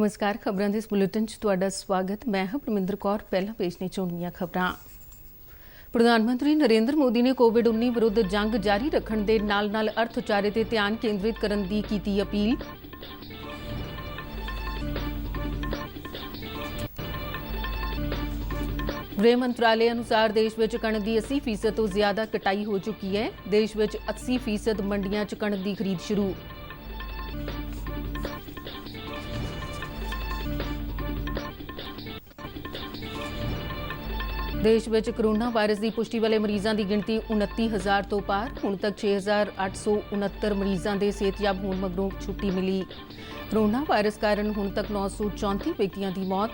नमस्कार। खबरों के इस बुलेटिन च तुहाडा स्वागत। मैं हां परमिंदर कौर। पहला पेश ने चुनियां खबरां। प्रधानमंत्री नरेंद्र मोदी ने कोविड-19 विरुद्ध जंग जारी रखण दे नाल-नाल अर्थचारे ते ध्यान केंद्रित करन दी कीती अपील। गृह मंत्रालय अनुसार देश में कणक की 80% तो ज्यादा कटाई हो चुकी है। देश में 80% मंडियां च कणक की खरीद शुरू। देश में कोरोना वायरस की पुष्टि वाले मरीजों की गिनती 29,000 तो पार। हुण तक 6,869 मरीजों के सेहतयाब होने मगरों छुट्टी मिली। कोरोना वायरस कारण हुण तक 934 व्यक्तियों की मौत।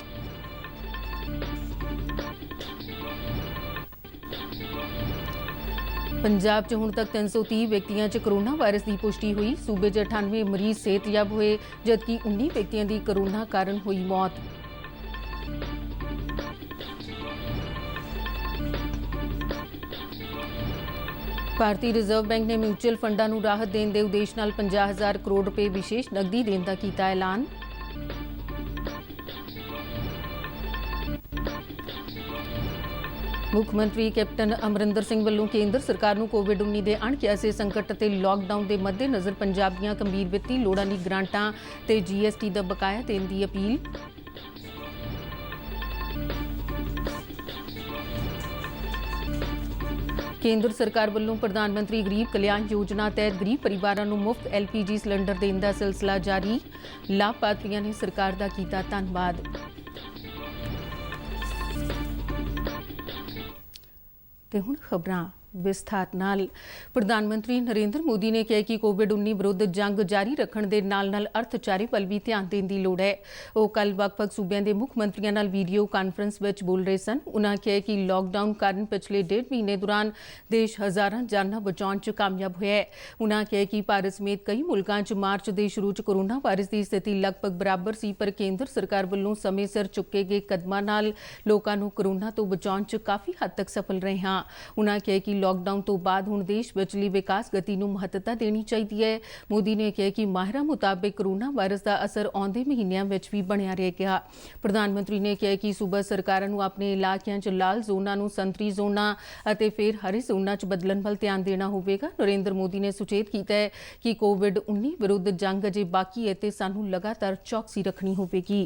पंजाब च हुण तक 330 व्यक्तियों च कोरोना वायरस की पुष्टि हुई। सूबे च 98 मरीज सेहतयाब हुए, जबकि 19 व्यक्तियों की कोरोना कारण हुई मौत। भारतीय रिजर्व बैंक ने म्यूचुअल फंडों को राहत देने के उद्देश्य नाल 50,000 करोड़ रुपए विशेष नकदी देने का किया ऐलान। मुख्यमंत्री कैप्टन अमरिंदर सिंह वालों केंद्र सरकार को कोविड-19 के अणकियासे संकट और लॉकडाउन के मद्देनज़र पंजाब दी गंभीर वित्ती लोड़ां दी ग्रांटां ते GST का बकाया देने की अपील। केंद्र सरकार वालों प्रधानमंत्री गरीब कल्याण योजना तहत गरीब परिवारों को मुफ्त LPG सिलेंडर देने का सिलसिला जारी। लाभपात्रियों ने सरकार का किया धन्यवाद। ते हुण खबरां विस्तार नाल। प्रधानमंत्री नरेंद्र मोदी ने कहा कि कोविड-19 विरुद्ध जंग जारी रखण दे नाल-नाल अर्थचारे वल भी ध्यान देने की लोड़ है। वो कल वख-वख सूबਿਆਂ ਦੇ मुख मंत्रियों नाल वीडियो कानफ्रेंस विच बोल रहे सन। उन्होंने कहा कि लॉकडाउन कारण पिछले 1.5 महीने दौरान देश हज़ारां जानां बचाउण च कामयाब होया है। उन्होंने कहा कि भारत समेत कई मुल्कां च मार्च के शुरू च कोरोना वायरस की स्थिति लगभग बराबर सी, पर केंद्र सरकार वालों समय सिर चुके गए कदमां नाल लोकां नूं कोरोना तो बचाउण च काफ़ी हद तक सफल रहे हां। उन्होंने कहा कि लॉकडाउन तो बाद हुण देश विचली विकास गति नूं महत्ता देनी चाहिए है। मोदी ने कहा कि माहिरां मुताबिक कोरोना वायरस का असर आउंदे महीनों में भी बनिया रहेगा। प्रधानमंत्री ने कहा कि सूबा सरकारां नूं अपने इलाकों च लाल जोनां नूं संतरी जोनां अते फिर हरे जोनां च बदलण वल ध्यान देना होवेगा। नरेंद्र मोदी ने सुचेत किया है कि कोविड-19 विरुद्ध जंग अजे बाकी है ते सानूं लगातार चौकसी रखनी होवेगी।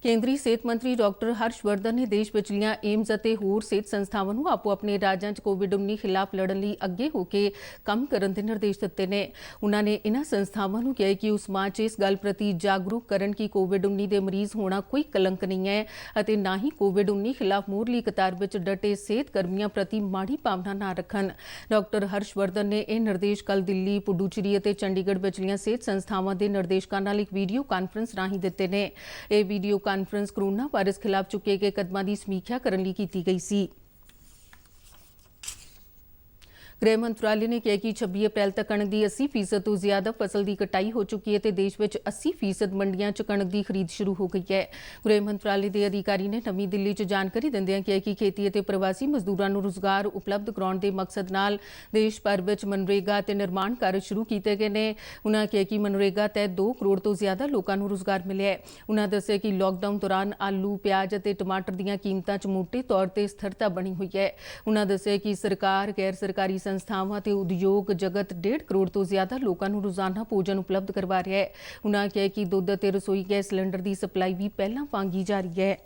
केंद्रीय सेहत मंत्री डॉक्टर हर्षवर्धन ने देश विचलियां एम्स और होर सेहत संस्थावां नूं आपो अपने राज्यों च कोविड-19 खिलाफ लड़न लई अगे होकर काम करन दे निर्देश दिते ने। उन्होंने इन्हां संस्थावां नूं कहा कि उस समाज च इस गल प्रति जागरूक करन कि कोविड-19 के मरीज होना कोई कलंक नहीं है अते ना ही कोविड-19 खिलाफ मोरली कतार विच डटे सेहत कर्मियों प्रति माड़ी भावना ना रखन। डॉक्टर हर्षवर्धन ने यह निर्देश कल दिल्ली, पुडुचेरी और चंडीगढ़ विचलियां सेहत संस्थावां के निर्देशकों नाल एक वीडियो कानफ्रेंस राहीं दिते ने। यह वीडियो कानफ्रेंस कोरोना वायरस खिलाफ चुके गए कदमां की समीक्षा करने लई की गई सी। गृह मंत्रालय ने कहा कि 26 अप्रैल तक कणक की 80% तो ज्यादा फसल की कटाई हो चुकी है तो देश में 80% मंडियां च कणक की खरीद शुरू हो गई है। गृह मंत्रालय के अधिकारी ने नवी दिल्ली च जानकारी दिंदियां कहा कि खेती और प्रवासी मजदूरों को रोजगार उपलब्ध कराउण के मकसद नाल देश भर में मनरेगा और निर्माण कार्य शुरू किए गए हैं। उन्होंने कहा कि मनरेगा तहत 2 करोड़ तो ज्यादा लोगों को रोजगार मिले। उन्होंने दस्सिया कि लॉकडाउन दौरान आलू, प्याज और टमाटर दी कीमतां च मोटे तौर पर स्थिरता बनी हुई है। उन्होंने दस्सिया कि सरकार, गैर सरकारी संस्थावां ते उद्योग जगत 1.5 करोड़ तो ज्यादा लोगों को रोजाना भोजन उपलब्ध करवा रहा है। उन्होंने कहा कि दुध और रसोई गैस सिलेंडर की सप्लाई भी पहला वांग ही जारी है।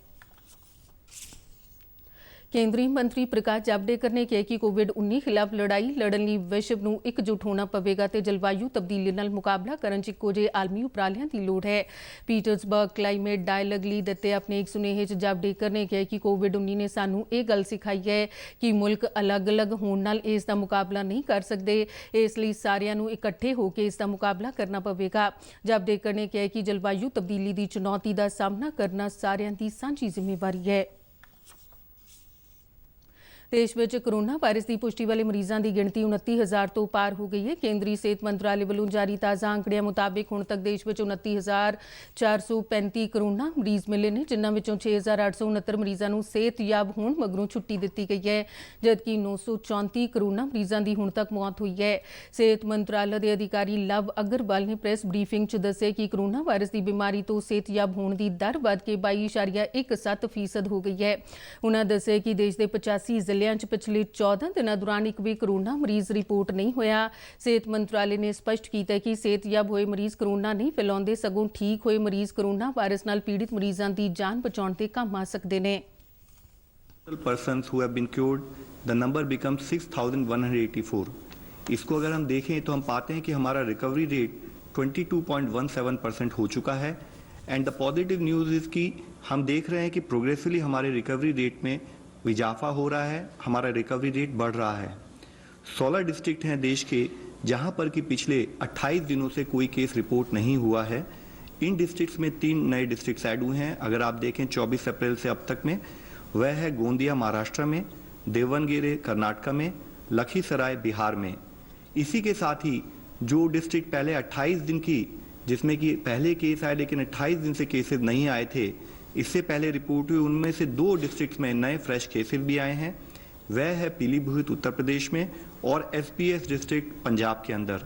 केंद्रीय मंत्री प्रकाश जावड़ेकर ने कहा कि कोविड-19 खिलाफ लड़ाई लड़न लई विश्व नूं एकजुट होना पवेगा ते जलवायु तब्दीली नाल मुकाबला करन च इक्को जिहे आलमी उपरालियां की लोड़ है। पीटर्सबर्ग क्लाइमेट डायलॉग लई दिते अपने एक सुनेहे च जावड़ेकर ने कहा कि कोविड-19 ने सानूं ये गल सिखाई है कि मुल्क अलग-अलग होण नाल इसका मुकाबला नहीं कर सकते, इसलिए सारिआं नूं इकट्ठे होकर इसका मुकाबला करना पवेगा। जावड़ेकर ने कहा कि जलवायु तब्दीली की चुनौती का सामना करना सारिआं दी सांझी जिम्मेवारी है। देश में कोरोना वायरस की पुष्टि वाले मरीजों की गिणती 29,000 तो पार हो गई है। केंद्रीय सेहत मंत्रालय वालों जारी ताज़ा आंकड़ियां मुताबिक हुण तक देश में 29,435 कोरोना मरीज मिले ने, जिन्हां विचों 6,869 मरीजों को सेहतयाब होने मगरों छुट्टी दी गई है, जबकि 934 कोरोना मरीजों की हुण तक मौत हुई है। सेहत मंत्रालय के अधिकारी लव अग्रवाल ने प्रेस ब्रीफिंग च दस्सिया कि कोरोना वायरस की बीमारी तो सेहतयाब होने की दर बढ़ के 22.17% हो गई है। उन्होंने दस्सिया कि देश के 85 जिलों च पिछले 14 दिनों दौरान एक भी कोरोना मरीज रिपोर्ट नहीं होया। सेहत मंत्रालय ने स्पष्ट किया कि सेहतयाब होए मरीज कोरोना नहीं फैलाते, सगों ठीक होए मरीज कोरोना वायरस नाल पीड़ित मरीजों की जान बचाने के काम आ सकते हैं। persons who have been cured, the number becomes 6,184. इसको अगर हम देखें तो हम पाते हैं कि हमारा रिकवरी रेट 22.17% हो चुका है। And the positive news is कि हम देख रहे हैं कि प्रोग्रेसिवली हमारे रिकवरी रेट में इजाफा हो रहा है, हमारा रिकवरी रेट बढ़ रहा है। 16 डिस्ट्रिक्ट हैं देश के जहां पर कि पिछले 28 दिनों से कोई केस रिपोर्ट नहीं हुआ है। इन डिस्ट्रिक्ट्स में 3 नए डिस्ट्रिक्ट्स ऐड हुए हैं। अगर आप देखें 24 अप्रैल से अब तक में, वह है गोंदिया महाराष्ट्र में, देवनगिरी कर्नाटक में, लखीसराय बिहार में। इसी के साथ ही जो डिस्ट्रिक्ट पहले 28 दिन की, जिसमें कि पहले केस आए लेकिन 28 दिन से केसेस नहीं आए थे, इससे पहले रिपोर्ट हुई, उनमें से 2 डिस्ट्रिक्ट्स में नए फ्रेश केसेस भी आए हैं। वह है पीलीभीत उत्तर प्रदेश में और एसपीएस डिस्ट्रिक्ट पंजाब के अंदर।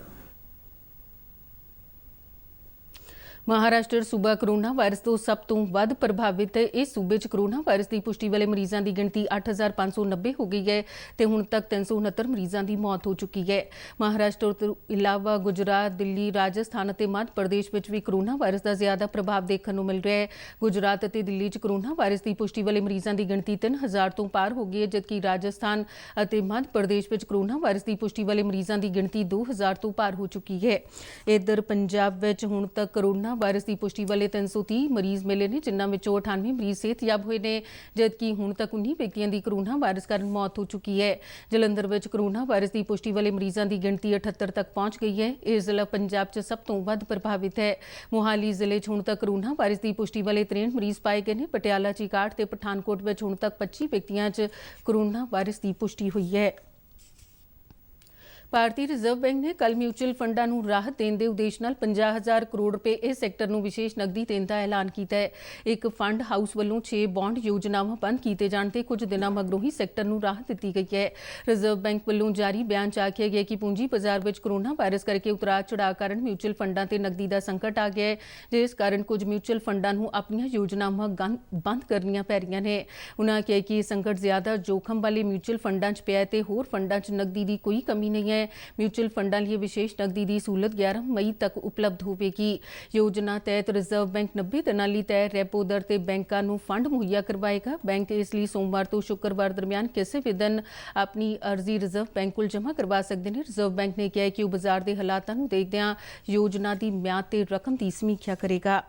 महाराष्ट्र सूबा कोरोना वायरस तो सब तो वध प्रभावित है। इस सूबे च कोरोना वायरस की पुष्टि वाले मरीजों की गिणती 8,590 हो गई है तो हुण तक 369 मरीजों की मौत हो चुकी है। महाराष्ट्र तो इलावा गुजरात, दिल्ली, राजस्थान और मध्य प्रदेश में भी कोरोना वायरस का ज्यादा प्रभाव देखने को मिल रहा है। गुजरात और दिल्ली च कोरोना वायरस की पुष्टि वाले मरीजों की गिणती 3,000 तो पार हो गई है, जबकि राजस्थान और मध्य प्रदेश में कोरोना वायरस की पुष्टि वाले मरीजों की गिणती 2,000 तो पार हो चुकी है। इधर पंजाब में हुण तक कोरोना वायरस की पुष्टि वाले 330 मरीज मिले ने, जिन्हां विचों 98 मरीज सेहतयाब हुए ने, जबकि हुण तक 19 व्यक्तियों की कोरोना वायरस कारण मौत हो चुकी है। जलंधर में कोरोना वायरस की पुष्टि वाले मरीजों की गिणती 78 तक पहुंच गई है। यह जिला पंजाब च सब तो वध प्रभावित है। मोहाली जिले हुण तक कोरोना वायरस की पुष्टि वाले 63 मरीज पाए गए हैं। पटियाला, चिकाट ते पठानकोट में हुण तक 25 व्यक्तियों च कोरोना वायरस की पुष्टि हुई है। भारतीय रिजर्व बैंक ने कल म्यूचुअल फंडों को राहत देने के उद्देश्य नाल 50,000 करोड़ रुपए इस सैक्टर को विशेष नकदी देने का ऐलान किया है। एक फंड हाउस वालों 6 बॉन्ड योजनावां बंद किए जाने ते कुछ दिनों मगरों ही सैक्टर को राहत दी गई है। रिजर्व बैंक वालों जारी बयान च आख्या गया कि पूंजी बाजार में कोरोना वायरस करके उतराव चढ़ाव कारण म्यूचुअल फंडों से नकदी का संकट आ गया है, जिस कारण कुछ म्यूचुअल फंडों को अपन योजनावां बंद करनियां पै रही ने। उन्होंने कहा कि यह संकट ज्यादा जोखम वाले म्यूचुअल फंडों च पिया ते होर फंडों च नकदी की कोई कमी नहीं है। म्यूचुअल फंडों लिए विशेष नकदी की सहूलत 11 मई तक उपलब्ध होगी। योजना तहत रिजर्व बैंक 90 दिनों लिए तय रेपो दर से बैंकों को फंड मुहैया करवाएगा। बैंक इसलिए सोमवार तो शुक्रवार दरमियान किसी भी दिन अपनी अर्जी रिजर्व बैंक को जमा करवा सकते हैं। रिजर्व बैंक ने कहा है कि वह बाजार के हालातों को देखदे योजना की म्याद ते रकम की समीक्षा करेगा।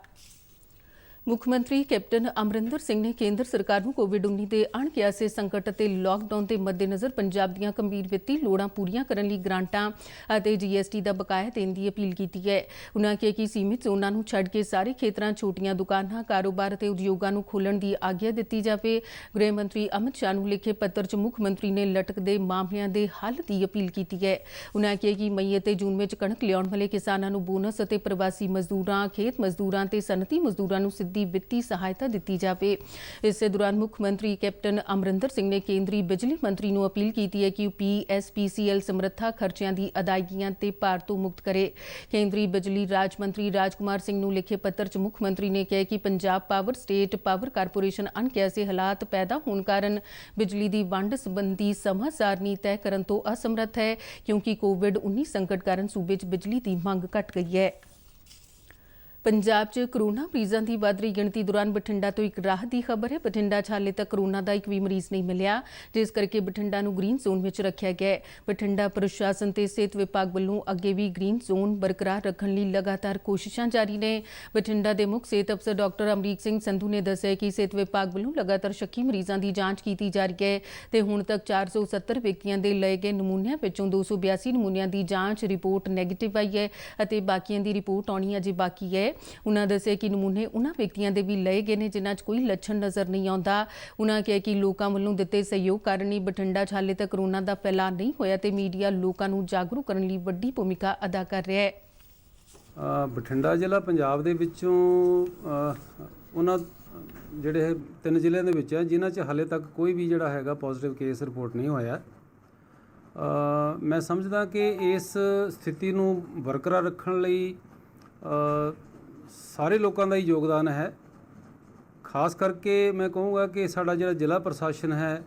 मुख्यमंत्री कैप्टन अमरिंदर सिंह ने केंद्र सरकार को कोविड-19 के अणकियासे संकट और लॉकडाउन के मद्देनज़र पंजाब दीयां गंभीर वित्ती लोड़ां पूरीआं करन लई ग्रांटां और जीएसटी का बकाया देने की अपील की है। उन्होंने कहा कि सीमित जोनां नूं छड्ड के सारे खेतरां छोटियां दुकानां, कारोबार और उद्योगां नूं खोलण की आग्या दी जाए। गृह मंत्री अमित शाह नूं लिखे पत्र च मुख्यमंत्री ने लटकदे मामलों के हल की अपील की है। उन्होंने कहा कि मई और जून में कणक लियाउण वाले किसानां नूं बोनस और प्रवासी मजदूरां, खेत मजदूरां ते सनअती मजदूरां नूं सिद्धी वित्ती सहायता दी जाए। इस दौरान मुख्यमंत्री कैप्टन अमरिंदर सिंह ने केंद्रीय बिजली मंत्री को अपील की है कि PSPCL समर्था खर्चियां की अदायगियां ते भार तो मुक्त करे। केंद्रीय बिजली राज मंत्री राजकुमार सिंह को लिखे पत्र च मुख्यमंत्री ने कहा कि Punjab power state power corporation अणकियासे हालात पैदा होने कारण बिजली की वंड संबंधी समा सारनी तय करने तो असमर्थ है, क्योंकि कोविड-19 संकट कारण सूबे च बिजली की मंग घट गई है। पंजाब च कोरोना मरीजों की वध रही गिणती दौरान बठिंडा तो एक राहत की खबर है। बठिंडा च हाले तक कोरोना का एक भी मरीज नहीं मिलया, जिस करके बठिंडा नूं ग्रीन जोन में रखा गया है। बठिंडा प्रशासन ते सेहत विभाग वालों अगे भी ग्रीन जोन बरकरार रखने लई लगातार कोशिशां जारी ने। बठिंडा के मुख्य सेहत अफसर डॉक्टर अमरीक सिंह संधू ने दस्सिया कि सेहत विभाग वालों लगातार शक्की मरीजों की जांच की जा रही है ते हुण तक 470 व्यक्तियों के लए गए नमूनिਆਂ विचों 282 नमूनिਆਂ की जांच रिपोर्ट नैगेटिव आई है और बाकियों की रिपोर्ट आनी अजे बाकी है। ਉਨ੍ਹਾਂ ਦੱਸਿਆ ਕਿ ਨਮੂਨੇ ਉਨ੍ਹਾਂ ਵਿਅਕਤੀਆਂ ਦੇ ਵੀ ਲਏ ਗਏ ਨੇ ਜਿਨ੍ਹਾਂ 'ਚ ਕੋਈ ਲੱਛਣ ਨਜ਼ਰ ਨਹੀਂ ਆਉਂਦਾ। ਉਨ੍ਹਾਂ ਕਿਹਾ ਕਿ ਲੋਕਾਂ ਵੱਲੋਂ ਦਿੱਤੇ ਸਹਿਯੋਗ ਕਾਰਨ ਹੀ ਬਠਿੰਡਾ 'ਚ ਹਾਲੇ ਤੱਕ ਕੋਰੋਨਾ ਦਾ ਫੈਲਾਅ ਨਹੀਂ ਹੋਇਆ ਤੇ ਮੀਡੀਆ ਲੋਕਾਂ ਨੂੰ ਜਾਗਰੂਕ ਕਰਨ ਲਈ ਵੱਡੀ ਭੂਮਿਕਾ ਅਦਾ ਕਰ ਰਿਹਾ ਹੈ। ਬਠਿੰਡਾ ਜ਼ਿਲ੍ਹਾ ਪੰਜਾਬ ਦੇ ਵਿੱਚੋਂ ਉਹਨਾਂ ਜਿਹੜੇ 3 ਜ਼ਿਲ੍ਹਿਆਂ ਦੇ ਵਿੱਚ ਹੈ ਜਿਨ੍ਹਾਂ 'ਚ ਹਾਲੇ ਤੱਕ ਕੋਈ ਵੀ ਜਿਹੜਾ ਹੈਗਾ ਪੋਜ਼ਿਟਿਵ ਕੇਸ ਰਿਪੋਰਟ ਨਹੀਂ ਹੋਇਆ। ਮੈਂ ਸਮਝਦਾ ਕਿ ਇਸ ਸਥਿਤੀ ਨੂੰ ਬਰਕਰਾਰ ਰੱਖਣ ਲਈ ਸਾਰੇ ਲੋਕਾਂ ਦਾ ਹੀ ਯੋਗਦਾਨ ਹੈ। ਖਾਸ ਕਰਕੇ ਮੈਂ ਕਹੂੰਗਾ ਕਿ ਸਾਡਾ ਜਿਹੜਾ ਜ਼ਿਲ੍ਹਾ ਪ੍ਰਸ਼ਾਸਨ ਹੈ,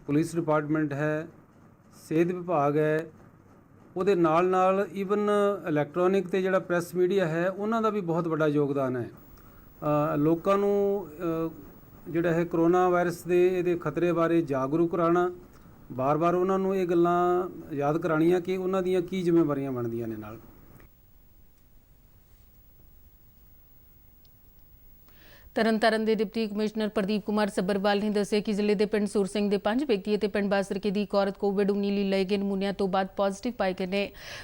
ਪੁਲਿਸ ਡਿਪਾਰਟਮੈਂਟ ਹੈ, ਸਿਹਤ ਵਿਭਾਗ ਹੈ, ਉਹਦੇ ਨਾਲ ਈਵਨ ਇਲੈਕਟ੍ਰੋਨਿਕ ਤੇ ਜਿਹੜਾ ਪ੍ਰੈਸ ਮੀਡੀਆ ਹੈ ਉਹਨਾਂ ਦਾ ਵੀ ਬਹੁਤ ਵੱਡਾ ਯੋਗਦਾਨ ਹੈ। ਲੋਕਾਂ ਨੂੰ ਜਿਹੜਾ ਹੈ ਕਰੋਨਾ ਵਾਇਰਸ ਦੇ ਇਹਦੇ ਖਤਰੇ ਬਾਰੇ ਜਾਗਰੂਕ ਕਰਾਉਣਾ, ਬਾਰ-ਬਾਰ ਉਹਨਾਂ ਨੂੰ ਇਹ ਗੱਲਾਂ ਯਾਦ ਕਰਾਉਣੀਆਂ ਕਿ ਉਹਨਾਂ ਦੀਆਂ ਕੀ ਜ਼ਿੰਮੇਵਾਰੀਆਂ ਬਣਦੀਆਂ ਨੇ ਨਾਲ। ਤਰਨਤਾਰਨ ਦੇ ਡਿਪਟੀ ਕਮਿਸ਼ਨਰ ਪ੍ਰਦੀਪ ਕੁਮਾਰ ਸੱਭਰਵਾਲ ਨੇ ਦੱਸਿਆ ਕਿ ਜ਼ਿਲ੍ਹੇ ਦੇ ਪਿੰਡ ਸੁਰ ਸਿੰਘ ਦੇ 5 ਵਿਅਕਤੀ ਅਤੇ ਪਿੰਡ ਬਾਸਰਕੇ ਦੀ ਇੱਕ ਔਰਤ ਕੋਵਿਡ-19 ਲਈ ਲਏ ਗਏ ਨਮੂਨਿਆਂ ਤੋਂ ਬਾਅਦ ਪੋਜ਼ਿਟਿਵ ਪਾਏ ਗਏ ਨੇ।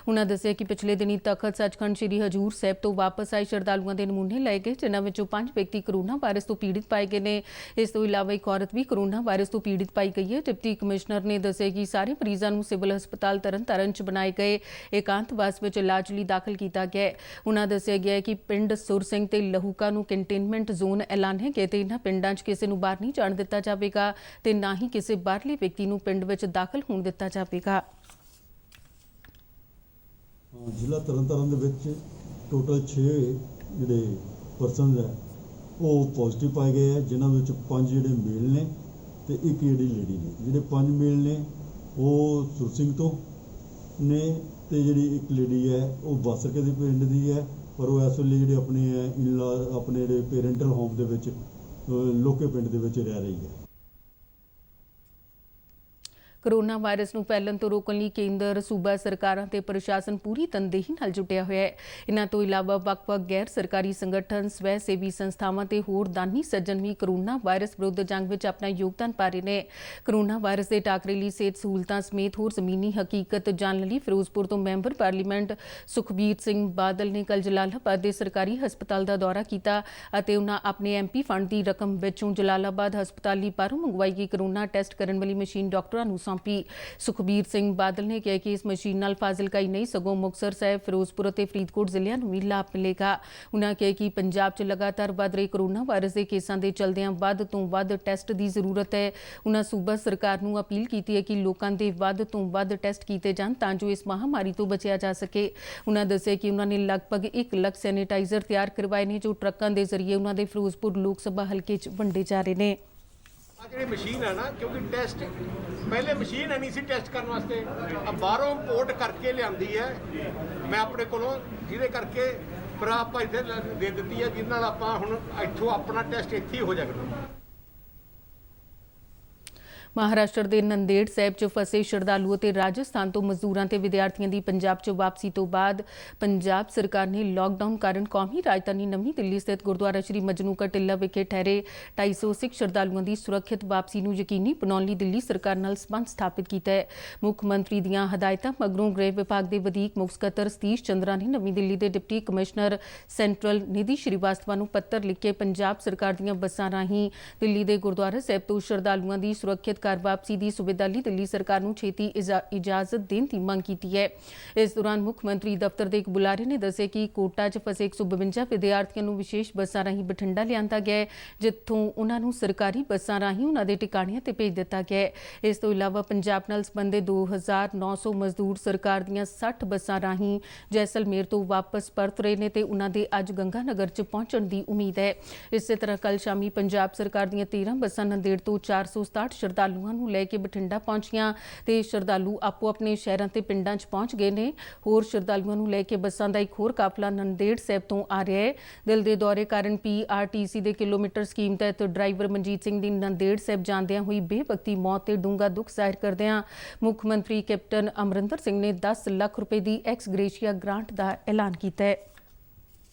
ਉਨ੍ਹਾਂ ਦੱਸਿਆ ਕਿ ਪਿਛਲੇ ਦਿਨੀ ਤਖਤ ਸੱਚਖੰਡ ਸ੍ਰੀ ਹਜੂਰ ਸਾਹਿਬ ਤੋਂ ਵਾਪਸ ਆਏ ਸ਼ਰਧਾਲੂਆਂ ਦੇ ਨਮੂਨੇ ਲਏ ਗਏ, ਜਿਨ੍ਹਾਂ ਵਿੱਚੋਂ 5 ਵਿਅਕਤੀ ਕੋਰੋਨਾ ਵਾਇਰਸ ਤੋਂ ਪੀੜਿਤ ਪਾਏ ਗਏ ਨੇ। ਇਸ ਤੋਂ ਇਲਾਵਾ ਇੱਕ ਔਰਤ ਵੀ ਕੋਰੋਨਾ ਵਾਇਰਸ ਤੋਂ ਪੀੜਿਤ ਪਾਈ ਗਈ ਹੈ। ਡਿਪਟੀ ਕਮਿਸ਼ਨਰ ਨੇ ਦੱਸਿਆ ਕਿ ਸਾਰੇ ਮਰੀਜ਼ਾਂ ਨੂੰ ਸਿਵਲ ਹਸਪਤਾਲ ਤਰਨਤਾਰਨ 'ਚ ਬਣਾਏ ਗਏ ਏਕਾਂਤਵਾਸ ਵਿੱਚ ਇਲਾਜ ਲਈ ਦਾਖਲ ਕੀਤਾ ਗਿਆ ਹੈ। ਉਨ੍ਹਾਂ ਦੱਸਿਆ ਗਿਆ ਕਿ ਪਿੰਡ ਸੁਰ ਸਿੰਘ ਤੇ ਲਹੂਕਾ ਨੂੰ ਕੰਟੇਨਮੈਂਟ ਜ਼ੋਨ ਐਲਾਨਿਆ ਗਿਆ ਤੇ ਇਹਨਾਂ ਪਿੰਡਾਂ 'ਚ ਕਿਸੇ ਨੂੰ ਬਾਹਰ ਨਹੀਂ ਜਾਣ ਦਿੱਤਾ ਜਾਵੇਗਾ ਤੇ ਨਾ ਹੀ ਕਿਸੇ ਬਾਹਰਲੇ ਵਿਅਕਤੀ ਨੂੰ ਪਿੰਡ ਵਿੱਚ ਦਾਖਲ ਹੋਣ ਦਿੱਤਾ ਜਾਵੇਗਾ। ਜ਼ਿਲ੍ਹਾ ਤਰਨਤਾਰਨ ਦੇ ਵਿੱਚ ਟੋਟਲ 6 ਜਿਹੜੇ ਪਰਸਨਸ ਹੈ ਉਹ ਪੋਜ਼ਿਟਿਵ ਪਾਏ ਗਏ ਹੈ, ਜਿਨ੍ਹਾਂ ਵਿੱਚ 5 ਜਿਹੜੇ ਮੇਲ ਨੇ ਤੇ ਇੱਕ ਜਿਹੜੀ ਲੇਡੀ ਨੇ। ਜਿਹੜੇ 5 ਮੇਲ ਨੇ ਉਹ ਸੁਰ ਸਿੰਘ ਤੋਂ ਨੇ ਤੇ ਜਿਹੜੀ ਇੱਕ ਲੇਡੀ ਹੈ ਉਹ ਬਾਸਰਕੇ ਦੇ ਪਿੰਡ ਦੀ ਹੈ, ਪਰ ਉਹ ਇਸ ਵੇਲੇ ਜਿਹੜੇ ਆਪਣੇ ਜਿਹੜੇ ਪੇਰੈਂਟਲ ਹੋਮ ਦੇ ਵਿੱਚ ਲੋਕੇ ਪਿੰਡ ਦੇ ਵਿੱਚ ਰਹਿ ਰਹੀ ਹੈ। ਕੋਰੋਨਾ ਵਾਇਰਸ ਨੂੰ ਫੈਲਣ ਤੋਂ ਰੋਕਣ ਲਈ ਕੇਂਦਰ, ਸੂਬਾ ਸਰਕਾਰਾਂ ਤੇ ਪ੍ਰਸ਼ਾਸਨ ਪੂਰੀ ਤਨਦੇਹੀ ਨਾਲ ਜੁਟਿਆ ਹੋਇਆ ਹੈ। ਇਹਨਾਂ ਤੋਂ ਇਲਾਵਾ ਵੱਖ-ਵੱਖ ਗੈਰ ਸਰਕਾਰੀ ਸੰਗਠਨ, ਸਵੈ ਸੇਵੀ ਸੰਸਥਾਵਾਂ ਤੇ ਹੋਰ ਦਾਨੀ ਸੱਜਣ ਵੀ ਕੋਰੋਨਾ ਵਾਇਰਸ ਵਿਰੁੱਧ ਜੰਗ ਵਿੱਚ ਆਪਣਾ ਯੋਗਦਾਨ ਪਾ ਰਹੇ ਨੇ। ਕੋਰੋਨਾ ਵਾਇਰਸ ਦੇ ਟਾਕਰੇ ਲਈ ਸਿਹਤ ਸਹੂਲਤਾਂ ਸਮੇਤ ਹੋਰ ਜ਼ਮੀਨੀ ਹਕੀਕਤ ਜਾਣਨ ਲਈ ਫਿਰੋਜ਼ਪੁਰ ਤੋਂ ਮੈਂਬਰ ਪਾਰਲੀਮੈਂਟ ਸੁਖਬੀਰ ਸਿੰਘ ਬਾਦਲ ਨੇ ਕੱਲ੍ਹ ਜਲਾਲਾਬਾਦ ਦੇ ਸਰਕਾਰੀ ਹਸਪਤਾਲ ਦਾ ਦੌਰਾ ਕੀਤਾ ਅਤੇ ਉਹਨਾਂ ਆਪਣੇ MP ਫੰਡ ਦੀ ਰਕਮ ਵਿੱਚੋਂ ਜਲਾਲਾਬਾਦ ਹਸਪਤਾਲ ਲਈ ਬਾਹਰੋਂ ਮੰਗਵਾਈ ਗਈ ਕੋਰੋਨਾ ਟੈਸਟ ਕਰਨ ਵਾਲੀ ਮਸ਼ੀਨ ਡਾਕਟਰਾਂ ਨੂੰ ਸੌਂਪੀ। ਸੁਖਬੀਰ ਸਿੰਘ ਬਾਦਲ ਨੇ ਕਿਹਾ ਕਿ ਇਸ ਮਸ਼ੀਨ ਨਾਲ ਫਾਜ਼ਿਲਕਾ ਹੀ ਨਹੀਂ ਸਗੋਂ ਮੁਕਤਸਰ ਸਾਹਿਬ, ਫਿਰੋਜ਼ਪੁਰ ਅਤੇ ਫਰੀਦਕੋਟ ਜ਼ਿਲ੍ਹਿਆਂ ਨੂੰ ਵੀ ਲਾਭ ਮਿਲੇਗਾ। ਉਨ੍ਹਾਂ ਕਿਹਾ ਕਿ ਪੰਜਾਬ 'ਚ ਲਗਾਤਾਰ ਵੱਧ ਰਹੇ ਕੋਰੋਨਾ ਵਾਇਰਸ ਦੇ ਕੇਸਾਂ ਦੇ ਚਲਦਿਆਂ ਵੱਧ ਤੋਂ ਵੱਧ ਟੈਸਟ ਦੀ ਜ਼ਰੂਰਤ ਹੈ। ਉਨ੍ਹਾਂ ਸੂਬਾ ਸਰਕਾਰ ਨੂੰ ਅਪੀਲ ਕੀਤੀ ਹੈ ਕਿ ਲੋਕਾਂ ਦੇ ਵੱਧ ਤੋਂ ਵੱਧ ਟੈਸਟ ਕੀਤੇ ਜਾਣ ਤਾਂ ਜੋ ਇਸ ਮਹਾਮਾਰੀ ਤੋਂ ਬਚਿਆ ਜਾ ਸਕੇ। ਉਨ੍ਹਾਂ ਦੱਸਿਆ ਕਿ ਉਨ੍ਹਾਂ ਨੇ ਲਗਭਗ 1 ਲੱਖ ਸੈਨੀਟਾਈਜ਼ਰ ਤਿਆਰ ਕਰਵਾਏ ਨੇ ਜੋ ਟਰੱਕਾਂ ਦੇ ਜ਼ਰੀਏ ਉਨ੍ਹਾਂ ਦੇ ਫਿਰੋਜ਼ਪੁਰ ਲੋਕ ਸਭਾ ਹਲਕੇ 'ਚ ਵੰਡੇ ਜਾ ਰਹੇ ਨੇ। ਜਿਹੜੀ ਮਸ਼ੀਨ ਹੈ ਨਾ, ਕਿਉਂਕਿ ਟੈਸਟ ਪਹਿਲੇ ਮਸ਼ੀਨ ਨਹੀਂ ਸੀ ਟੈਸਟ ਕਰਨ ਵਾਸਤੇ, ਆ ਬਾਹਰੋਂ ਇੰਪੋਰਟ ਕਰਕੇ ਲਿਆਂਦੀ ਹੈ ਮੈਂ ਆਪਣੇ ਕੋਲੋਂ, ਜਿਹਦੇ ਕਰਕੇ ਫਿਰ ਆਪਾਂ ਇੱਥੇ ਦੇ ਦਿੱਤੀ ਹੈ, ਜਿਹਦੇ ਨਾਲ ਆਪਾਂ ਹੁਣ ਇੱਥੋਂ ਆਪਣਾ ਟੈਸਟ ਇੱਥੇ ਹੀ ਹੋ ਜਾਏਗਾ। ਮਹਾਰਾਸ਼ਟਰ ਦੇ ਨੰਦੇੜ ਸਾਹਿਬ 'ਚ ਫਸੇ ਸ਼ਰਧਾਲੂ ਅਤੇ ਰਾਜਸਥਾਨ ਤੋਂ ਮਜ਼ਦੂਰਾਂ ਤੇ ਵਿਦਿਆਰਥੀਆਂ ਦੀ ਪੰਜਾਬ 'ਚ ਵਾਪਸੀ ਤੋਂ ਬਾਅਦ ਪੰਜਾਬ ਸਰਕਾਰ ਨੇ ਲਾਕਡਾਊਨ ਕਾਰਨ ਕੌਮੀ ਰਾਜਧਾਨੀ ਨਵੀਂ ਦਿੱਲੀ ਸਥਿਤ ਗੁਰਦੁਆਰਾ ਸ਼੍ਰੀ ਮਜਨੂ ਕਾ ਟਿੱਲਾ ਵਿਖੇ ਠਹਿਰੇ 250 ਸਿੱਖ ਸ਼ਰਧਾਲੂਆਂ ਦੀ ਸੁਰੱਖਿਅਤ ਵਾਪਸੀ ਨੂੰ ਯਕੀਨੀ ਬਣਾਉਣ ਲਈ ਦਿੱਲੀ ਸਰਕਾਰ ਨਾਲ ਸੰਬੰਧ ਸਥਾਪਿਤ ਕੀਤਾ ਹੈ। ਮੁੱਖ ਮੰਤਰੀ ਦੀਆਂ ਹਦਾਇਤਾਂ ਮਗਰੋਂ ਗ੍ਰਹਿ ਵਿਭਾਗ ਦੇ ਵਧੀਕ ਮੁੱਖ ਸਕੱਤਰ ਸਤੀਸ਼ ਚੰਦਰਾ ਨੇ ਨਵੀਂ ਦਿੱਲੀ ਦੇ ਡਿਪਟੀ ਕਮਿਸ਼ਨਰ ਸੈਂਟਰਲ ਨਿਧੀ ਸ਼੍ਰੀਵਾਸਤਵਾ ਨੂੰ ਪੱਤਰ ਲਿਖ ਕੇ ਪੰਜਾਬ ਸਰਕਾਰ ਦੀਆਂ ਬੱਸਾਂ ਰਾਹੀਂ ਦਿੱਲੀ ਦੇ ਗੁਰਦੁਆਰਾ ਸਾਹਿਬ ਤੋਂ ਸ਼ਰਧਾਲੂਆਂ ਦੀ ਸੁਰੱਖਿਅਤ ਘਰ ਵਾਪਸੀ ਦੀ ਸੁਵਿਧਾ ਲਈ ਦਿੱਲੀ ਸਰਕਾਰ ਨੂੰ ਛੇਤੀ ਇਜਾਜ਼ਤ ਦੇਣ ਦੀ ਮੰਗ ਕੀਤੀ ਹੈ। ਇਸ ਦੌਰਾਨ ਮੁੱਖ ਮੰਤਰੀ ਦਫ਼ਤਰ ਦੇ ਇੱਕ ਬੁਲਾਰੇ ਨੇ ਦੱਸਿਆ ਕਿ ਕੋਟਾ 'ਚ ਫਸੇ 152 ਵਿਦਿਆਰਥੀਆਂ ਨੂੰ ਵਿਸ਼ੇਸ਼ ਬੱਸਾਂ ਰਾਹੀਂ ਬਠਿੰਡਾ ਲਿਆਂਦਾ ਗਿਆ ਹੈ, ਜਿੱਥੋਂ ਉਹਨਾਂ ਨੂੰ ਸਰਕਾਰੀ ਬੱਸਾਂ ਰਾਹੀਂ ਉਹਨਾਂ ਦੇ ਟਿਕਾਣਿਆਂ ਤੇ ਭੇਜ ਦਿੱਤਾ ਗਿਆ ਹੈ। ਇਸ ਤੋਂ ਇਲਾਵਾ ਪੰਜਾਬ ਨਾਲ ਸੰਬੰਧਿਤ 2900 ਮਜ਼ਦੂਰ ਸਰਕਾਰ ਦੀਆਂ 60 ਬੱਸਾਂ ਰਾਹੀਂ ਜੈਸਲਮੇਰ ਤੋਂ ਵਾਪਸ ਪਰਤ ਰਹੇ ਨੇ ਤੇ ਉਹਨਾਂ ਦੇ ਅੱਜ ਗੰਗਾਨਗਰ 'ਚ ਪਹੁੰਚਣ ਦੀ ਉਮੀਦ ਹੈ। ਇਸੇ ਤਰ੍ਹਾਂ ਕੱਲ੍ਹ ਸ਼ਾਮੀ ਪੰਜਾਬ ਸਰਕਾਰ ਦੀਆਂ 13 ਬੱਸਾਂ ਨੰਦੇੜ ਤੋਂ 467 ਸ਼ਰਧਾਲੂਆਂ ਨੂੰ ਲੈ ਕੇ ਬਠਿੰਡਾ ਪਹੁੰਚੀਆਂ ਤੇ ਸ਼ਰਧਾਲੂ ਆਪੋ ਆਪਣੇ ਸ਼ਹਿਰਾਂ ਤੇ ਪਿੰਡਾਂ 'ਚ ਪਹੁੰਚ ਗਏ ਨੇ। ਹੋਰ ਸ਼ਰਧਾਲੂਆਂ ਨੂੰ ਲੈ ਕੇ ਬੱਸਾਂ ਦਾ ਇੱਕ ਹੋਰ ਕਾਫਲਾ ਨੰਦੇੜ ਸਾਹਿਬ ਤੋਂ ਆ ਰਿਹਾ ਹੈ। ਦਿਲ ਦੇ ਦੌਰੇ ਕਾਰਨ PRTC ਦੇ ਕਿਲੋਮੀਟਰ ਸਕੀਮ ਤਹਿਤ ਡਰਾਈਵਰ ਮਨਜੀਤ ਸਿੰਘ ਦੀ ਨੰਦੇੜ ਸਾਹਿਬ ਜਾਂਦਿਆਂ ਹੋਈ ਬੇਵਕਤੀ ਮੌਤ ਤੇ ਡੂੰਘਾ ਦੁੱਖ ਜ਼ਾਹਿਰ ਕਰਦਿਆਂ ਮੁੱਖ ਮੰਤਰੀ ਕੈਪਟਨ ਅਮਰਿੰਦਰ ਸਿੰਘ ਨੇ 10 ਲੱਖ ਰੁਪਏ ਦੀ ਐਕਸ ਗ੍ਰੇਸ਼ੀਆ ਗ੍ਰਾਂਟ ਦਾ ਐਲਾਨ ਕੀਤਾ ਹੈ।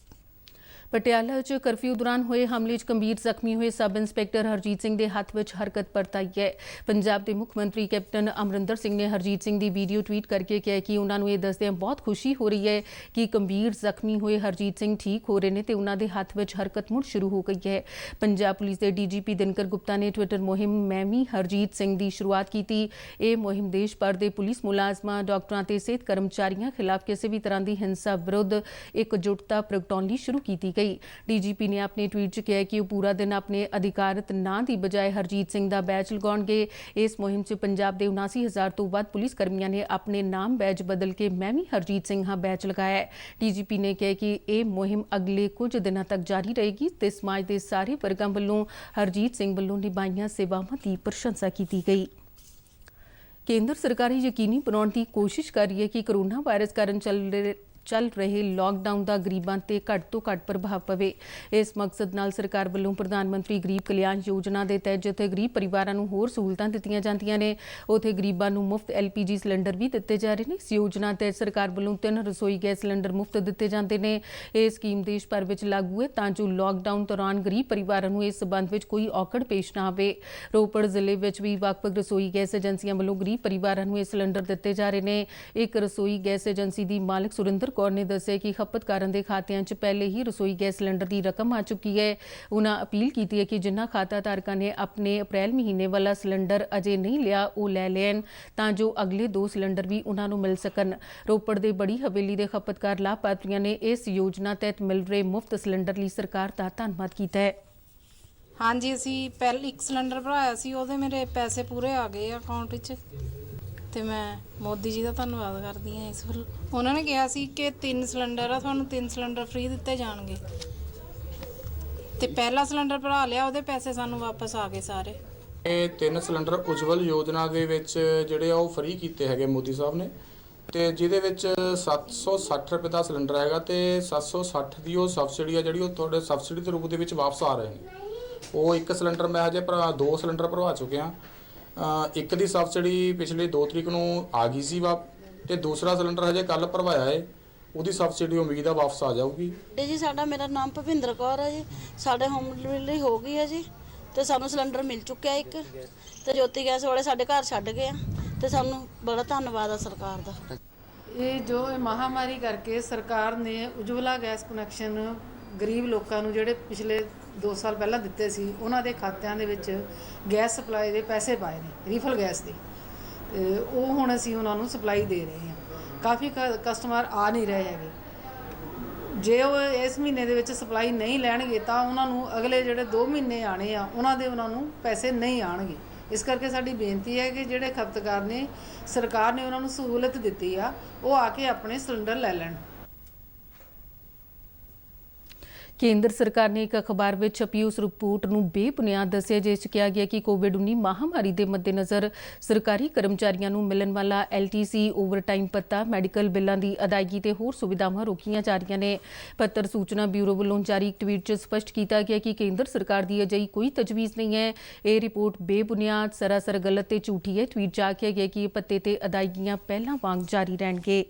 ਪਟਿਆਲਾ 'ਚ ਕਰਫਿਊ ਦੌਰਾਨ ਹੋਏ ਹਮਲੇ 'ਚ ਗੰਭੀਰ ਜ਼ਖਮੀ ਹੋਏ ਸਬ ਇੰਸਪੈਕਟਰ ਹਰਜੀਤ ਸਿੰਘ ਦੇ ਹੱਥ ਵਿੱਚ ਹਰਕਤ ਪਰਤਾਈ ਹੈ। ਪੰਜਾਬ ਦੇ ਮੁੱਖ ਮੰਤਰੀ ਕੈਪਟਨ ਅਮਰਿੰਦਰ ਸਿੰਘ ਨੇ ਹਰਜੀਤ ਸਿੰਘ ਦੀ ਵੀਡੀਓ ਟਵੀਟ ਕਰਕੇ ਕਿਹਾ ਕਿ ਉਹਨਾਂ ਨੂੰ ਇਹ ਦੱਸਦਿਆਂ ਬਹੁਤ ਖੁਸ਼ੀ ਹੋ ਰਹੀ ਹੈ ਕਿ ਗੰਭੀਰ ਜ਼ਖਮੀ ਹੋਏ ਹਰਜੀਤ ਸਿੰਘ ਠੀਕ ਹੋ ਰਹੇ ਨੇ ਤੇ ਉਹਨਾਂ ਦੇ ਹੱਥ ਵਿੱਚ ਹਰਕਤ ਮੁੜ ਸ਼ੁਰੂ ਹੋ ਗਈ ਹੈ। ਪੰਜਾਬ ਪੁਲਿਸ ਦੇ ਡੀਜੀਪੀ ਦਿਨਕਰ ਗੁਪਤਾ ਨੇ ਟਵਿੱਟਰ ਮੁਹਿੰਮ ਮੈਂ ਵੀ ਹਰਜੀਤ ਸਿੰਘ ਦੀ ਸ਼ੁਰੂਆਤ ਕੀਤੀ। ਇਹ ਮੁਹਿੰਮ ਦੇਸ਼ ਭਰ ਦੇ ਪੁਲਿਸ ਮੁਲਾਜ਼ਮਾਂ, ਡਾਕਟਰਾਂ ਤੇ ਸਿਹਤ ਕਰਮਚਾਰੀਆਂ ਖਿਲਾਫ ਕਿਸੇ ਵੀ ਤਰ੍ਹਾਂ ਦੀ ਹਿੰਸਾ ਵਿਰੁੱਧ ਇਕਜੁੱਟਤਾ ਪ੍ਰਗਟਾਉਣ ਲਈ ਸ਼ੁਰੂ ਕੀਤੀ ਗਈ। ਡੀਜੀਪੀ ਨੇ ਆਪਣੇ ਟਵੀਟ 'ਚ ਕਿਹਾ ਕਿ ਉਹ ਪੂਰਾ ਦਿਨ ਆਪਣੇ ਅਧਿਕਾਰਤ ਨਾਂ ਦੀ ਬਜਾਏ ਹਰਜੀਤ ਸਿੰਘ ਦਾ ਬੈਜ ਲਗਾਉਣਗੇ। ਇਸ ਮੁਹਿੰਮ 'ਚ ਪੰਜਾਬ ਦੇ 79,000 ਤੋਂ ਵੱਧ ਪੁਲਿਸ ਕਰਮੀਆਂ ਨੇ ਆਪਣੇ ਨਾਮ ਬੈਜ ਬਦਲ ਕੇ ਮੈਂ ਵੀ ਹਰਜੀਤ ਸਿੰਘ ਹਾਂ ਬੈਜ ਲਗਾਇਆ ਹੈ। ਡੀਜੀਪੀ ਨੇ ਕਿਹਾ ਕਿ ਇਹ ਮੁਹਿੰਮ ਅਗਲੇ ਕੁਝ ਦਿਨਾਂ ਤੱਕ ਜਾਰੀ ਰਹੇਗੀ ਤੇ ਸਮਾਜ ਦੇ ਸਾਰੇ ਵਰਗਾਂ ਵੱਲੋਂ ਹਰਜੀਤ ਸਿੰਘ ਵੱਲੋਂ ਨਿਭਾਈਆਂ ਸੇਵਾਵਾਂ ਦੀ ਪ੍ਰਸ਼ੰਸਾ ਕੀਤੀ ਗਈ। ਕੇਂਦਰ ਸਰਕਾਰ ਯਕੀਨੀ ਬਣਾਉਣ ਦੀ ਕੋਸ਼ਿਸ਼ ਕਰ ਰਹੀ ਹੈ ਕਿ ਕੋਰੋਨਾ ਵਾਇਰਸ ਕਾਰਨ ਚੱਲ ਰਹੇ ਲਾਕਡਾਊਨ ਦਾ ਗਰੀਬਾਂ ਤੇ ਘੱਟ ਤੋਂ ਘੱਟ ਪ੍ਰਭਾਵ ਪਵੇ। ਇਸ ਮਕਸਦ ਨਾਲ ਸਰਕਾਰ ਵੱਲੋਂ ਪ੍ਰਧਾਨ ਮੰਤਰੀ ਗਰੀਬ ਕਲਿਆਣ ਯੋਜਨਾ ਦੇ ਤਹਿਤ ਜਿੱਥੇ ਗਰੀਬ ਪਰਿਵਾਰਾਂ ਨੂੰ ਹੋਰ ਸਹੂਲਤਾਂ ਦਿੱਤੀਆਂ ਜਾਂਦੀਆਂ ਨੇ, ਉੱਥੇ ਗਰੀਬਾਂ ਨੂੰ ਮੁਫਤ LPG ਸਿਲੰਡਰ ਵੀ ਦਿੱਤੇ ਜਾ ਰਹੇ ਨੇ। ਇਸ ਯੋਜਨਾ ਤਹਿਤ ਸਰਕਾਰ ਵੱਲੋਂ 3 ਰਸੋਈ ਗੈਸ ਸਿਲੰਡਰ ਮੁਫਤ ਦਿੱਤੇ ਜਾਂਦੇ ਨੇ। ਇਹ ਸਕੀਮ ਦੇਸ਼ ਭਰ ਵਿੱਚ ਲਾਗੂ ਹੈ ਤਾਂ ਜੋ ਲਾਕਡਾਊਨ ਦੌਰਾਨ ਗਰੀਬ ਪਰਿਵਾਰਾਂ ਨੂੰ ਇਸ ਸਬੰਧ ਵਿੱਚ ਕੋਈ ਔਕੜ ਪੇਸ਼ ਨਾ ਆਵੇ। ਰੋਪੜ ਜ਼ਿਲ੍ਹੇ ਵਿੱਚ ਵੀ ਵੱਖ-ਵੱਖ ਰਸੋਈ ਗੈਸ ਏਜੰਸੀਆਂ ਵੱਲੋਂ ਗਰੀਬ ਪਰਿਵਾਰਾਂ ਨੂੰ ਇਹ ਸਿਲੰਡਰ ਦਿੱਤੇ ਜਾ ਰਹੇ ਨੇ। ਇੱਕ ਰਸੋਈ ਗੈਸ ਏਜੰਸੀ ਦੀ ਮਾਲਕ ਸੁਰਿੰਦਰ ਕੌਰ ਨੇ ਦੱਸਿਆ ਕਿ ਖਪਤਕਾਰਾਂ ਦੇ ਖਾਤਿਆਂ 'ਚ ਪਹਿਲੇ ਹੀ ਰਸੋਈ ਗੈਸ ਸਿਲੰਡਰ ਦੀ ਰਕਮ ਆ ਚੁੱਕੀ ਹੈ। ਉਹਨਾਂ ਅਪੀਲ ਕੀਤੀ ਹੈ ਕਿ ਜਿਨ੍ਹਾਂ ਖਾਤਾ ਧਾਰਕਾਂ ਨੇ ਆਪਣੇ ਅਪ੍ਰੈਲ ਮਹੀਨੇ ਵਾਲਾ ਸਿਲੰਡਰ ਅਜੇ ਨਹੀਂ ਲਿਆ ਉਹ ਲੈ ਲੈਣ ਤਾਂ ਜੋ ਅਗਲੇ 2 ਸਿਲੰਡਰ ਵੀ ਉਹਨਾਂ ਨੂੰ ਮਿਲ ਸਕਣ। ਰੋਪੜ ਦੇ ਬੜੀ ਹਵੇਲੀ ਦੇ ਖਪਤਕਾਰ ਲਾਭਪਾਤਰੀਆਂ ਨੇ ਇਸ ਯੋਜਨਾ ਤਹਿਤ ਮਿਲ ਰਹੇ ਮੁਫਤ ਸਿਲੰਡਰ ਲਈ ਸਰਕਾਰ ਦਾ ਧੰਨਵਾਦ ਕੀਤਾ ਹੈ। ਹਾਂਜੀ, ਅਸੀਂ ਪਹਿਲਾਂ 1 ਸਿਲੰਡਰ ਭਰਾਇਆ ਸੀ, ਉਹਦੇ ਮੇਰੇ ਪੈਸੇ ਪੂਰੇ ਆ ਗਏ ਆ ਅਕਾਊਂਟ ਵਿੱਚ ਤੇ ਮੈਂ ਮੋਦੀ ਜੀ ਦਾ ਧੰਨਵਾਦ ਕਰਦੀ ਹਾਂ। ਇਸ ਵੱਲ ਉਹਨਾਂ ਨੇ ਕਿਹਾ ਸੀ ਕਿ 3 ਸਿਲੰਡਰ ਆ, ਤੁਹਾਨੂੰ 3 ਸਿਲੰਡਰ ਫ੍ਰੀ ਦਿੱਤੇ ਜਾਣਗੇ ਤੇ ਪਹਿਲਾ ਸਿਲੰਡਰ ਭਰਾ ਲਿਆ, ਉਹਦੇ ਪੈਸੇ ਸਾਨੂੰ ਵਾਪਸ ਆ ਗਏ ਸਾਰੇ। ਇਹ 3 ਸਿਲੰਡਰ ਉਜਵਲ ਯੋਜਨਾ ਦੇ ਵਿੱਚ ਜਿਹੜੇ ਆ ਉਹ ਫ੍ਰੀ ਕੀਤੇ ਹੈਗੇ ਮੋਦੀ ਸਾਹਿਬ ਨੇ ਤੇ ਜਿਹਦੇ ਵਿੱਚ 760 ਰੁਪਏ ਦਾ ਸਿਲੰਡਰ ਹੈਗਾ ਤੇ 760 ਦੀ ਉਹ ਸਬਸਿਡੀ ਆ ਜਿਹੜੀ ਉਹ ਤੁਹਾਡੇ ਸਬਸਿਡੀ ਦੇ ਰੂਪ ਦੇ ਵਿੱਚ ਵਾਪਸ ਆ ਰਹੇ ਨੇ। ਉਹ 1 ਸਿਲੰਡਰ ਮੈਂ ਹਜੇ 2 ਸਿਲੰਡਰ ਭਰਵਾ ਚੁੱਕਿਆ। ਇੱਕ ਦੀ ਸਬਸਿਡੀ ਪਿਛਲੇ 2 ਤਰੀਕ ਨੂੰ ਆ ਗਈ ਸੀ ਤੇ ਦੂਸਰਾ ਸਿਲੰਡਰ ਹਜੇ ਕੱਲ ਭਰਵਾਇਆ ਹੈ, ਉਹਦੀ ਸਬਸਿਡੀ ਉਮੀਦ ਆ ਵਾਪਸ ਆ ਜਾਊਗੀ। ਜੀ ਸਾਡਾ ਮੇਰਾ ਨਾਮ ਭੁਪਿੰਦਰ ਕੌਰ ਹੈ ਜੀ, ਸਾਡੇ ਹੋਮ ਡਿਲੀਵਰੀ ਹੋ ਗਈ ਹੈ ਜੀ ਤੇ ਸਾਨੂੰ ਸਿਲੰਡਰ ਮਿਲ ਚੁੱਕਿਆ ਇੱਕ ਤੇ ਜੋਤੀ ਗੈਸ ਵਾਲੇ ਸਾਡੇ ਘਰ ਛੱਡ ਗਏ ਆ ਤੇ ਸਾਨੂੰ ਬੜਾ ਧੰਨਵਾਦ ਆ ਸਰਕਾਰ ਦਾ। ਇਹ ਜੋ ਮਹਾਮਾਰੀ ਕਰਕੇ ਸਰਕਾਰ ਨੇ ਉਜਵਲਾ ਗੈਸ ਕਨੈਕਸ਼ਨ ਗਰੀਬ ਲੋਕਾਂ ਨੂੰ ਜਿਹੜੇ ਪਿਛਲੇ 2 ਸਾਲ ਪਹਿਲਾਂ ਦਿੱਤੇ ਸੀ ਉਹਨਾਂ ਦੇ ਖਾਤਿਆਂ ਦੇ ਵਿੱਚ ਗੈਸ ਸਪਲਾਈ ਦੇ ਪੈਸੇ ਪਾਏ ਨੇ ਰੀਫਲ ਗੈਸ ਦੇ ਤੇ ਉਹ ਹੁਣ ਅਸੀਂ ਉਹਨਾਂ ਨੂੰ ਸਪਲਾਈ ਦੇ ਰਹੇ ਹਾਂ। ਕਾਫੀ ਕਸਟਮਰ ਆ ਨਹੀਂ ਰਹੇ ਹੈਗੇ। ਜੇ ਉਹ ਇਸ ਮਹੀਨੇ ਦੇ ਵਿੱਚ ਸਪਲਾਈ ਨਹੀਂ ਲੈਣਗੇ ਤਾਂ ਉਹਨਾਂ ਨੂੰ ਅਗਲੇ ਜਿਹੜੇ 2 ਮਹੀਨੇ ਆਣੇ ਆ ਉਹਨਾਂ ਨੂੰ ਪੈਸੇ ਨਹੀਂ ਆਣਗੇ। ਇਸ ਕਰਕੇ ਸਾਡੀ ਬੇਨਤੀ ਹੈ ਕਿ ਜਿਹੜੇ ਖਪਤਕਾਰ ਨੇ ਸਰਕਾਰ ਨੇ ਉਹਨਾਂ ਨੂੰ ਸਹੂਲਤ ਦਿੱਤੀ ਆ ਉਹ ਆ ਕੇ ਆਪਣੇ ਸਿਲੰਡਰ ਲੈ ਲੈਣ। ਕੇਂਦਰ ਸਰਕਾਰ ਨੇ ਇੱਕ ਅਖਬਾਰ ਵਿੱਚ ਛਪੀ ਉਸ ਰਿਪੋਰਟ ਨੂੰ ਬੇਬੁਨਿਆਦ ਦੱਸਿਆ ਜਿਸ 'ਚ ਕਿਹਾ ਗਿਆ ਕਿ ਕੋਵਿਡ-19 ਮਹਾਮਾਰੀ ਦੇ ਮੱਦੇਨਜ਼ਰ ਸਰਕਾਰੀ ਕਰਮਚਾਰੀਆਂ ਨੂੰ ਮਿਲਣ ਵਾਲਾ LTC, ਓਵਰਟਾਈਮ ਭੱਤਾ, ਮੈਡੀਕਲ ਬਿੱਲਾਂ ਦੀ ਅਦਾਇਗੀ ਤੇ ਹੋਰ ਸੁਵਿਧਾਵਾਂ ਰੋਕੀਆਂ ਜਾ ਰਹੀਆਂ ਨੇ। ਪੱਤਰ ਸੂਚਨਾ ਬਿਊਰੋ ਵੱਲੋਂ ਜਾਰੀ ਇੱਕ ਟਵੀਟ 'ਚ ਸਪਸ਼ਟ ਕੀਤਾ ਗਿਆ ਕਿ ਕੇਂਦਰ ਸਰਕਾਰ ਦੀ ਅਜਿਹੀ ਕੋਈ ਤਜਵੀਜ਼ ਨਹੀਂ ਹੈ। ਇਹ ਰਿਪੋਰਟ ਬੇਬੁਨਿਆਦ, ਸਰਾਸਰ ਗਲਤ ਤੇ ਝੂਠੀ ਹੈ। ਟਵੀਟ 'ਚ ਆਖਿਆ ਗਿਆ ਕਿ ਇਹ ਭੱਤੇ ਤੇ ਅਦਾਇਗੀਆਂ ਪਹਿਲਾਂ ਵਾਂਗ ਜਾਰੀ ਰਹਿਣਗੇ।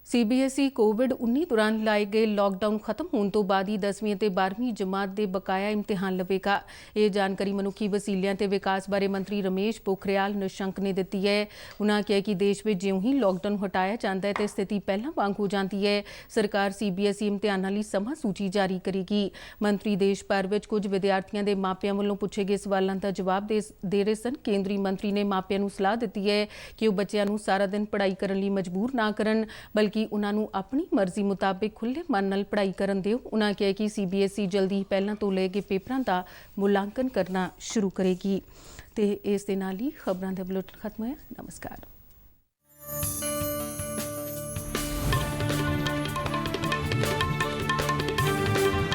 CBSE ਕੋਵਿਡ-19 ਦੌਰਾਨ ਲਾਏ ਗਏ ਲਾਕਡਾਊਨ ਖਤਮ ਹੋਣ ਤੋਂ ਬਾਅਦ ਹੀ 10ਵੀਂ ਅਤੇ 12ਵੀਂ ਜਮਾਤ ਦੇ ਬਕਾਇਆ ਇਮਤਿਹਾਨ ਲਵੇਗਾ। ਇਹ ਜਾਣਕਾਰੀ ਮਨੁੱਖੀ ਵਸੀਲਿਆਂ ਤੇ ਵਿਕਾਸ ਬਾਰੇ ਮੰਤਰੀ ਰਮੇਸ਼ ਪੋਖਰਿਆਲ ਨਿਸ਼ੰਕ ਨੇ ਦਿੱਤੀ ਹੈ। ਉਨ੍ਹਾਂ ਕਿਹਾ ਕਿ ਦੇਸ਼ ਵਿੱਚ ਜਿਉਂ ਹੀ ਲਾਕਡਾਊਨ ਹਟਾਇਆ ਜਾਂਦਾ ਹੈ ਤੇ ਸਥਿਤੀ ਪਹਿਲਾਂ ਵਾਂਗ ਹੋ ਜਾਂਦੀ ਹੈ। ਸਰਕਾਰ CBSE ਇਮਤਿਹਾਨਾਂ ਲਈ ਸਮਾਂ ਸੂਚੀ ਜਾਰੀ ਕਰੇਗੀ। ਮੰਤਰੀ ਦੇਸ਼ ਭਰ ਵਿੱਚ ਕੁਝ ਵਿਦਿਆਰਥੀਆਂ ਦੇ ਮਾਪਿਆਂ ਵੱਲੋਂ ਪੁੱਛੇ ਗਏ ਸਵਾਲਾਂ ਦਾ ਜਵਾਬ ਦੇ ਰਹੇ ਸਨ। ਕੇਂਦਰੀ ਮੰਤਰੀ ਨੇ ਮਾਪਿਆਂ ਨੂੰ ਸਲਾਹ ਦਿੱਤੀ ਹੈ ਕਿ ਉਹ ਬੱਚਿਆਂ ਨੂੰ ਸਾਰਾ ਦਿਨ ਪੜ੍ਹਾਈ ਕਰਨ ਲਈ ਮਜਬੂਰ ਨਾ ਕਰਨ ਬਲਕਿ ਉਹਨਾਂ ਨੂੰ ਆਪਣੀ ਮਰਜ਼ੀ ਮੁਤਾਬਿਕ ਖੁੱਲ੍ਹੇ ਮਨ ਨਾਲ ਪੜ੍ਹਾਈ ਕਰਨ ਦਿਓ। ਉਹਨਾਂ ਕਿਹਾ ਕਿ CBSE ਜਲਦੀ ਹੀ ਪਹਿਲਾਂ ਤੋਂ ਲਏ ਗਏ ਪੇਪਰਾਂ ਦਾ ਮੁਲਾਂਕਣ ਕਰਨਾ ਸ਼ੁਰੂ ਕਰੇਗੀ। ਤੇ ਇਸ ਦੇ ਨਾਲ ਹੀ ਖਬਰਾਂ ਦਾ ਬੁਲੇਟਿਨ ਖਤਮ ਹੋਇਆ। ਨਮਸਕਾਰ।